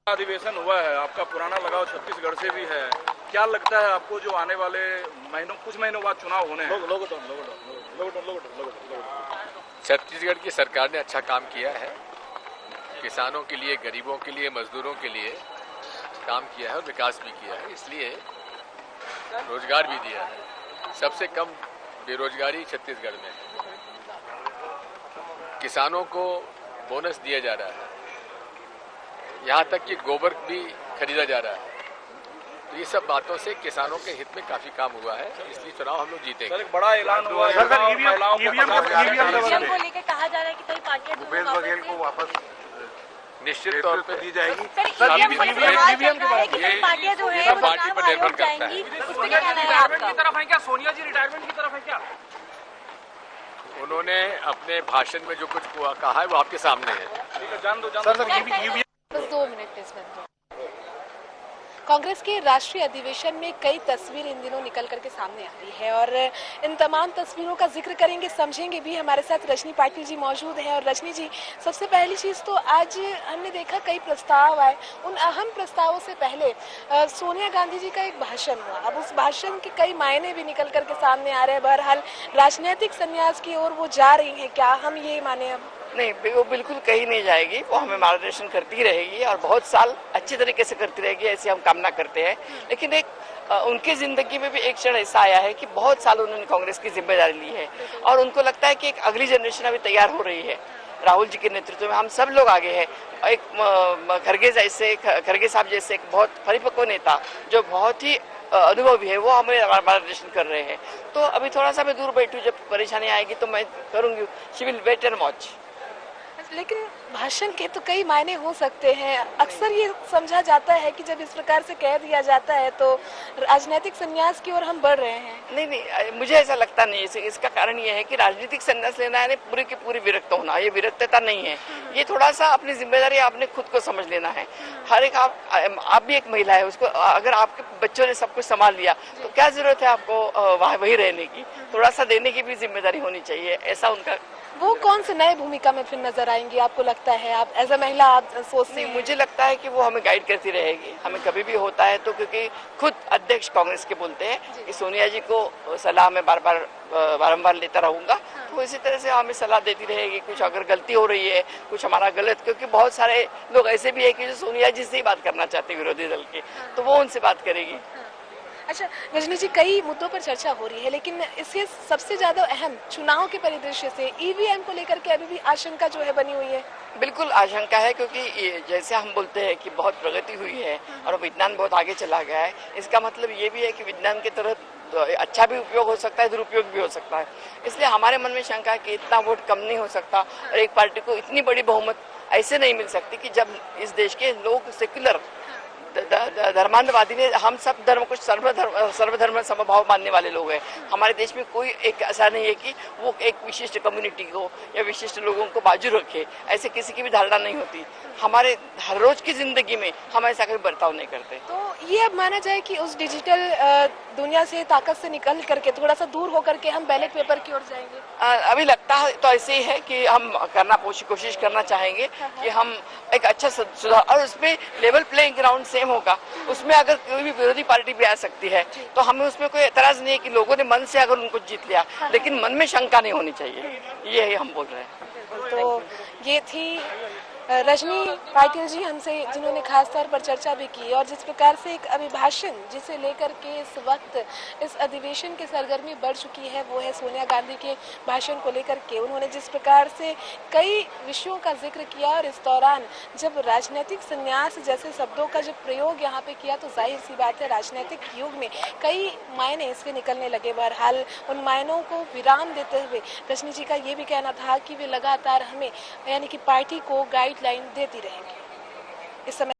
अधिवेशन हुआ है, आपका पुराना लगाव छत्तीसगढ़ से भी है। क्या लगता है आपको जो आने वाले कुछ महीनों बाद चुनाव होने हैं? छत्तीसगढ़ की सरकार ने अच्छा काम किया है। किसानों के लिए, गरीबों के लिए, मजदूरों के लिए काम किया है और विकास भी किया है, इसलिए रोजगार भी दिया है। सबसे कम बेरोजगारी छत्तीसगढ़ में है। किसानों को बोनस दिया जा रहा है, यहाँ तक कि गोबर भी खरीदा जा रहा है। तो ये सब बातों से किसानों के हित में काफी काम हुआ है, इसलिए चुनाव हम लोग जीतेंगे। सर, एक बड़ा ऐलान हुआ है। ईवीएम को लेकर कहा जा रहा है कि कई पार्टियां भूपेश बघेल को वापस निश्चित तौर पर दी जाएगी। ईवीएम के बारे में पार्टियां जो है सब पार्टी पर निर्भर करता है। उसमें क्या कहना है आपका? की तरफ है क्या सोनिया जी? रिटायरमेंट की तरफ है क्या? उन्होंने अपने भाषण में जो कुछ कहा है वो आपके सामने है। ठीक है, जान दो। बस 2 मिनट इसमें। कांग्रेस के राष्ट्रीय अधिवेशन में कई तस्वीरें इन दिनों निकल करके सामने आ रही है और इन तमाम तस्वीरों का जिक्र करेंगे, समझेंगे भी। हमारे साथ रजनी पाटिल जी मौजूद हैं। और रजनी जी, सबसे पहली चीज़ तो आज हमने देखा कई प्रस्ताव आए। उन अहम प्रस्तावों से पहले सोनिया गांधी जी का एक भाषण हुआ। अब उस भाषण के कई मायने भी निकल करके सामने आ रहे हैं। बहरहाल राजनीतिक संन्यास की ओर वो जा रही हैं, क्या हम ये माने? अब नहीं, वो बिल्कुल कहीं नहीं जाएगी। वो हमें मार्गदर्शन करती रहेगी और बहुत साल अच्छी तरीके से करती रहेगी, ऐसी हम कामना करते हैं। लेकिन एक उनकी जिंदगी में भी एक क्षण ऐसा आया है कि बहुत साल उन्होंने कांग्रेस की जिम्मेदारी ली है और उनको लगता है कि एक अगली जनरेशन अभी तैयार हो रही है। राहुल जी के नेतृत्व में हम सब लोग आगे हैं। एक खरगे साहब जैसे एक बहुत परिपक्व नेता जो बहुत ही अनुभवी है, वो हमें मार्गदर्शन कर रहे हैं। तो अभी थोड़ा सा मैं दूर बैठूं, जब परेशानी आएगी तो मैं करूंगी। She will wait and watch. लेकिन भाषण के तो कई मायने हो सकते हैं। अक्सर ये समझा जाता है कि जब इस प्रकार से कह दिया जाता है तो राजनीतिक संन्यास की ओर हम बढ़ रहे हैं। नहीं, मुझे ऐसा लगता नहीं है। इसका कारण ये है कि राजनीतिक संन्यास लेना है पूरी की पूरी विरक्त होना, ये विरक्तता नहीं है। ये थोड़ा सा अपनी जिम्मेदारी आपने खुद को समझ लेना है। हर एक आप भी एक महिला है, उसको अगर आपके बच्चों ने सब कुछ संभाल लिया तो क्या जरूरत है आपको वही रहने की? थोड़ा सा देने की भी जिम्मेदारी होनी चाहिए, ऐसा उनका। वो कौन से नए भूमिका में फिर नजर आएंगी आपको लगता है? आप एज अ महिला आप सोचती हैं? मुझे लगता है कि वो हमें गाइड करती रहेगी। हमें कभी भी होता है तो, क्योंकि खुद अध्यक्ष कांग्रेस के बोलते हैं कि सोनिया जी को सलाह में बारंबार लेता रहूंगा। तो इसी तरह से हमें सलाह देती रहेगी। कुछ अगर गलती हो रही है, कुछ हमारा गलत, क्योंकि बहुत सारे लोग ऐसे भी है कि जो सोनिया जी से ही बात करना चाहते हैं, विरोधी दल के, तो वो उनसे बात करेगी। अच्छा रजनी जी, कई मुद्दों पर चर्चा हो रही है, लेकिन इससे सबसे ज्यादा अहम चुनाव के परिदृश्य से ईवीएम को लेकर के अभी भी आशंका जो है बनी हुई है। बिल्कुल आशंका है, क्योंकि जैसे हम बोलते हैं कि बहुत प्रगति हुई है और विज्ञान बहुत आगे चला गया है। इसका मतलब ये भी है कि विज्ञान के तरह अच्छा भी उपयोग हो सकता है, दुरुपयोग भी हो सकता है। इसलिए हमारे मन में शंका है कि इतना वोट कम नहीं हो सकता और एक पार्टी को इतनी बड़ी बहुमत ऐसे नहीं मिल सकती कि जब इस देश के लोग सेक्युलर धर्मांधवादी ने, हम सब धर्म को सर्वधर्म समभाव मानने वाले लोग हैं। हमारे देश में कोई एक ऐसा नहीं है कि वो एक विशिष्ट कम्युनिटी को या विशिष्ट लोगों को बाजू रखे, ऐसे किसी की भी धारणा नहीं होती। हमारे हर रोज की जिंदगी में हम ऐसा कोई बर्ताव नहीं करते। तो ये अब माना जाए कि उस डिजिटल दुनिया से, ताकत से निकल करके थोड़ा सा दूर होकर के हम बैलेट पेपर की ओर जाएंगे? अभी लगता है तो ऐसे ही है कि हम कोशिश करना चाहेंगे कि हम एक अच्छा सुधार, और उसमें लेवल प्लेइंग ग्राउंड सेम होगा। उसमें अगर कोई भी विरोधी पार्टी भी आ सकती है तो हमें उसमें कोई एतराज नहीं है कि लोगों ने मन से अगर उनको जीत लिया, लेकिन मन में शंका नहीं होनी चाहिए, ये हम बोल रहे हैं। तो ये थी रजनी पाटिल जी हमसे, जिन्होंने खास तौर पर चर्चा भी की। और जिस प्रकार से एक अभिभाषण जिसे लेकर के इस वक्त इस अधिवेशन की सरगर्मी बढ़ चुकी है, वो है सोनिया गांधी के भाषण को लेकर के। उन्होंने जिस प्रकार से कई विषयों का जिक्र किया और इस दौरान जब राजनीतिक संन्यास जैसे शब्दों का जब प्रयोग यहाँ पे किया, तो जाहिर सी बात है राजनीतिक युग में कई मायने इसके निकलने लगे। बहरहाल उन मायनों को विराम देते हुए रजनी जी का ये भी कहना था कि वे लगातार हमें, यानी कि पार्टी को गाइडलाइन देती रहेंगी। इस समय